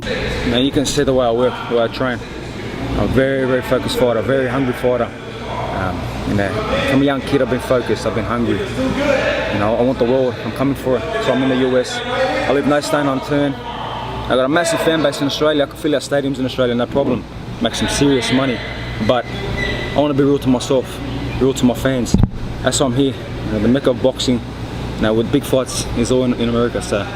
Now you can see the way I work, the way I train. I'm a very, very focused fighter, a very hungry fighter. From a young kid, I've been focused, I've been hungry. I want the world, I'm coming for it. So I'm in the US, I leave no stone unturned. I've got a massive fan base in Australia, I can fill out stadiums in Australia, no problem. Make some serious money. But I want to be real to myself, real to my fans. That's why I'm here. The mecca of boxing, with big fights is all in America. So.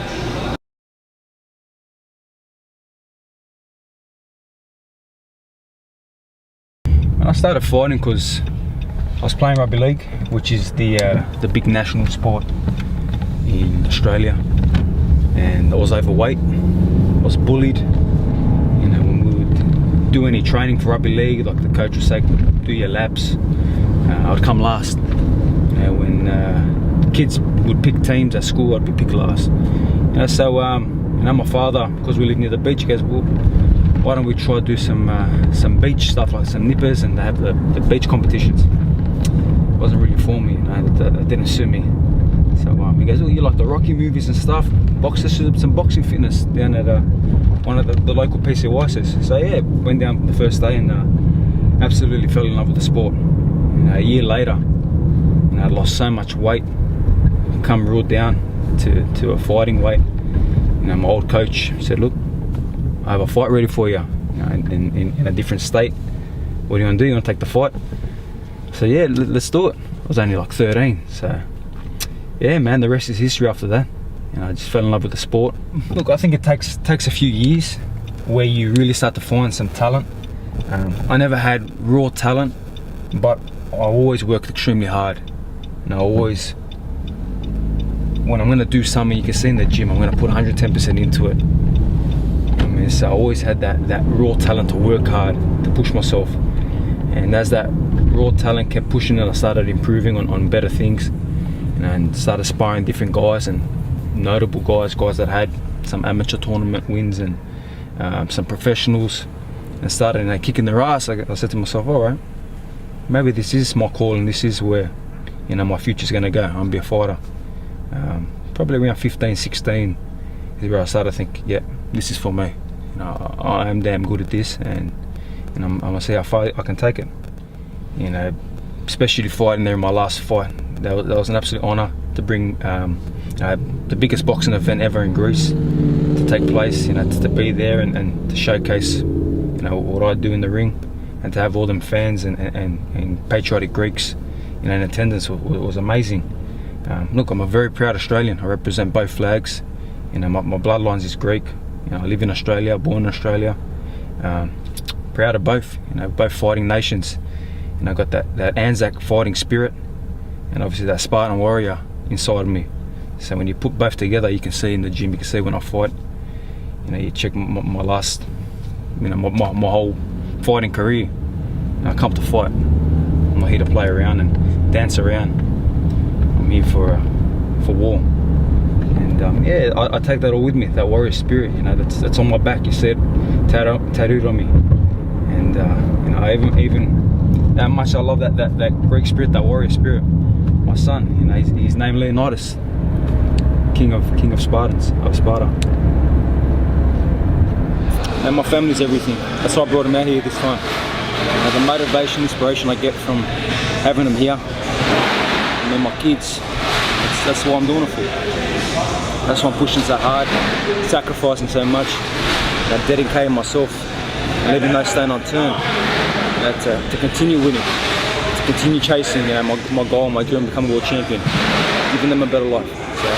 I started fighting because I was playing rugby league, which is the big national sport in Australia, and I was overweight. I was bullied. When we would do any training for rugby league, like the coach would say, do your laps, I would come last. When kids would pick teams at school, I'd be picked last. So my father, because we live near the beach, he goes, well, why don't we try to do some beach stuff, like some nippers, and they have the beach competitions. It wasn't really for me, it didn't suit me. So he goes, oh, you like the Rocky movies and stuff? Let's do some boxing fitness down at one of the local PCYs. So yeah, went down the first day and absolutely fell in love with the sport. A year later, I'd lost so much weight, come real down to a fighting weight. My old coach said, look, I have a fight ready for you, in a different state. What do you want to do? You want to take the fight? So yeah, let's do it. I was only like 13, so yeah, man, the rest is history after that. I just fell in love with the sport. Look, I think it takes a few years where you really start to find some talent. I never had raw talent, but I always worked extremely hard. I always, when I'm going to do something, you can see in the gym, I'm going to put 110% into it. So I always had that raw talent to work hard, to push myself. And as that raw talent kept pushing, and I started improving on better things, and started sparring different guys, and notable guys that had some amateur tournament wins and some professionals, and started kicking their ass. I said to myself, all right, maybe this is my calling, this is where my future's going to go. I'm going to be a fighter. Probably around 15, 16 is where I started to think, yeah, this is for me. I am damn good at this, and I'm gonna see how far I can take it. Especially fighting there in my last fight, that was an absolute honour to bring the biggest boxing event ever in Greece to take place. To be there and to showcase what I do in the ring, and to have all them fans and patriotic Greeks in attendance was amazing. Look, I'm a very proud Australian. I represent both flags. My bloodlines is Greek. I live in Australia, born in Australia. Proud of both, both fighting nations. I got that Anzac fighting spirit, and obviously that Spartan warrior inside of me. So when you put both together, you can see in the gym, you can see when I fight. You check my last, my whole fighting career. I come to fight. I'm not here to play around and dance around. I'm here for war. And yeah, I take that all with me, that warrior spirit. That's on my back. You see it tattooed on me. And even that much I love that Greek spirit, that warrior spirit. My son, his name Leonidas, king of Spartans, of Sparta. And my family's everything. That's why I brought him out here this time. The motivation, inspiration I get from having them here, and then my kids. That's what I'm doing it for. That's why I'm pushing so hard, sacrificing so much, dedicating myself, leaving no stone unturned, to continue winning, to continue chasing my goal, my dream, becoming a world champion, giving them a better life. So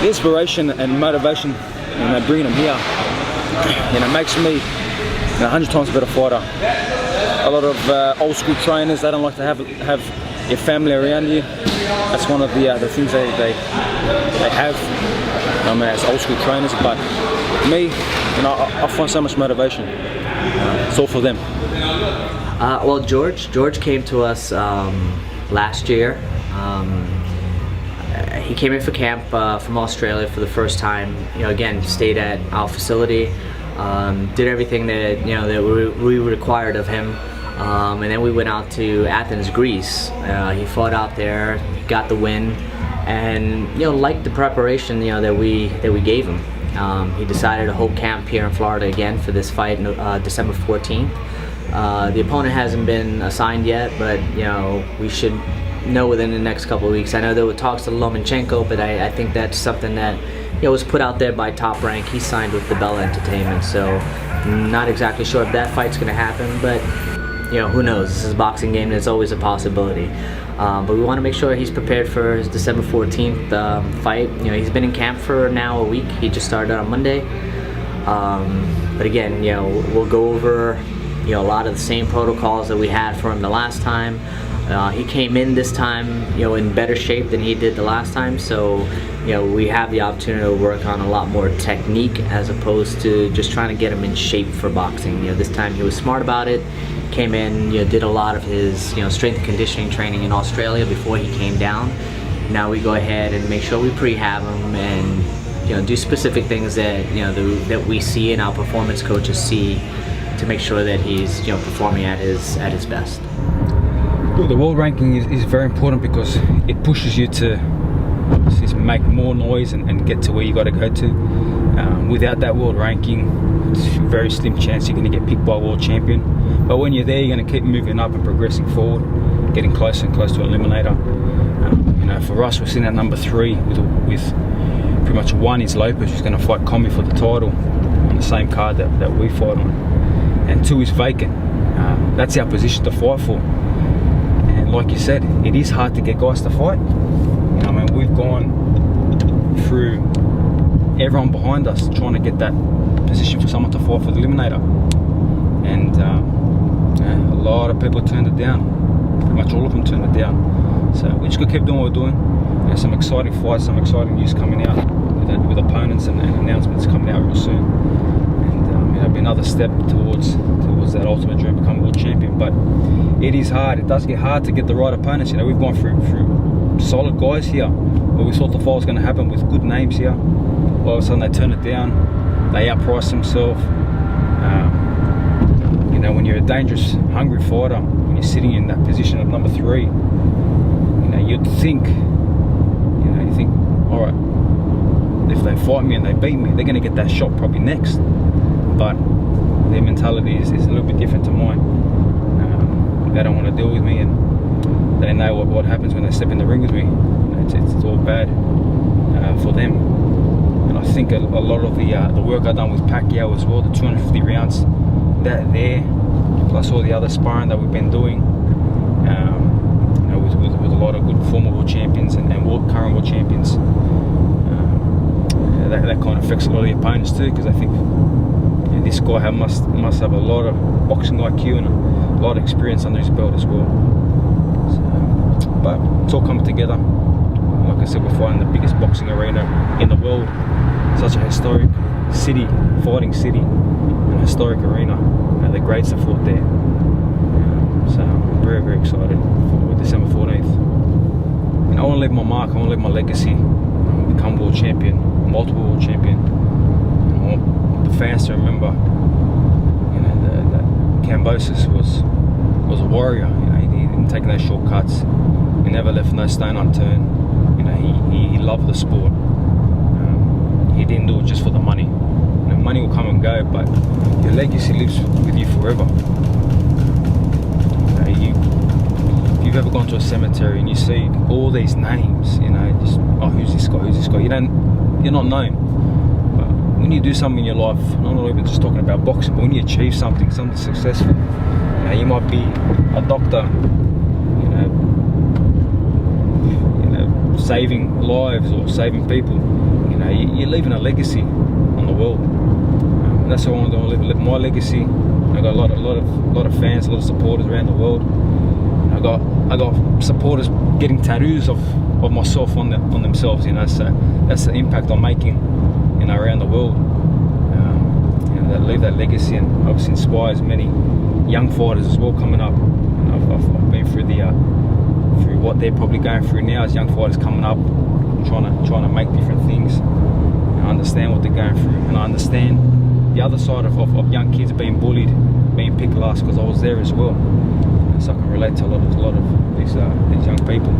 the inspiration and motivation, bringing them here, makes me 100 times a better fighter. A lot of old school trainers, they don't like to have your family around you. That's one of the things they have as old school trainers. But me, I find so much motivation. It's all for them. Well, George came to us last year. He came in for camp from Australia for the first time. Again, stayed at our facility, did everything that that we required of him. And then we went out to Athens, Greece. He fought out there, got the win, and liked the preparation that we gave him. He decided to hold camp here in Florida again for this fight, December 14th. The opponent hasn't been assigned yet, but we should know within the next couple of weeks. I know there were talks to Lomachenko, but I think that's something that was put out there by Top Rank. He signed with the Bella Entertainment, so not exactly sure if that fight's going to happen, but who knows? This is a boxing game. There's always a possibility. But we want to make sure he's prepared for his December 14th fight. He's been in camp for now a week. He just started on Monday. But again, we'll go over a lot of the same protocols that we had for him the last time. He came in this time, in better shape than he did the last time. So, we have the opportunity to work on a lot more technique as opposed to just trying to get him in shape for boxing. This time he was smart about it. Came in, did a lot of his, strength and conditioning training in Australia before he came down. Now we go ahead and make sure we prehab him and, do specific things that, that we see and our performance coaches see to make sure that he's, performing at his best. Well, the world ranking is very important because it pushes you to make more noise and get to where you got to go to. Without that world ranking, it's a very slim chance you're going to get picked by a world champion. But when you're there, you're going to keep moving up and progressing forward, getting closer and closer to eliminator. For us, we're sitting at number 3 with pretty much 1 is Lopez, who's going to fight Comey for the title on the same card that we fight on, and 2 is vacant. That's our position to fight for. And like you said, it is hard to get guys to fight. We've gone through everyone behind us trying to get that position for someone to fight for the eliminator, and a lot of people turned it down. Pretty much all of them turned it down. So we just got to keep doing what we're doing. Some exciting fights, some exciting news coming out with opponents and announcements coming out real soon. And it'll be another step towards that ultimate dream, become world champion. But it is hard. It does get hard to get the right opponents. We've gone through solid guys here where we thought the fight was going to happen with good names here. All of a sudden they turn it down. They outprice themselves. When you're a dangerous, hungry fighter, when you're sitting in that position of number 3, you'd think, all right, if they fight me and they beat me, they're going to get that shot probably next. But their mentality is a little bit different to mine. They don't want to deal with me, and they know what happens when they step in the ring with me. It's all bad for them. And I think a lot of the work I've done with Pacquiao as well, the 250 rounds, that there, plus all the other sparring that we've been doing, with a lot of good former world champions and current world champions, that kind of affects a lot of the opponents too, because I think this guy must have a lot of boxing IQ and a lot of experience under his belt as well. So, but it's all coming together. Like I said, we're fighting the biggest boxing arena in the world. Such a historic city, fighting city, an historic arena, and the greats have fought there. So I'm very, very excited for December 14th. I want to leave my mark, I want to leave my legacy, become world champion, multiple world champion. I want the fans to remember, that Kambosos was a warrior. He didn't take no shortcuts. He never left no stone unturned. He loved the sport. He didn't do it just for the money. Money will come and go, but your legacy lives with you forever. If you've ever gone to a cemetery and you see all these names, just who's this guy? Who's this guy? You're not known. But when you do something in your life, I'm not even just talking about boxing, but when you achieve something successful, you might be a doctor, saving lives or saving people. You're leaving a legacy on the world. And that's how I want to live my legacy. I got a lot of fans, a lot of supporters around the world. I got supporters getting tattoos of myself on themselves. So that's the impact I'm making, around the world. That leave that legacy, and obviously inspires many young fighters as well coming up. I've been through through what they're probably going through now as young fighters coming up, trying to make different things. I understand what they're going through, and I understand the other side of young kids being bullied, being picked last, because I was there as well. So I can relate to a lot of these young people.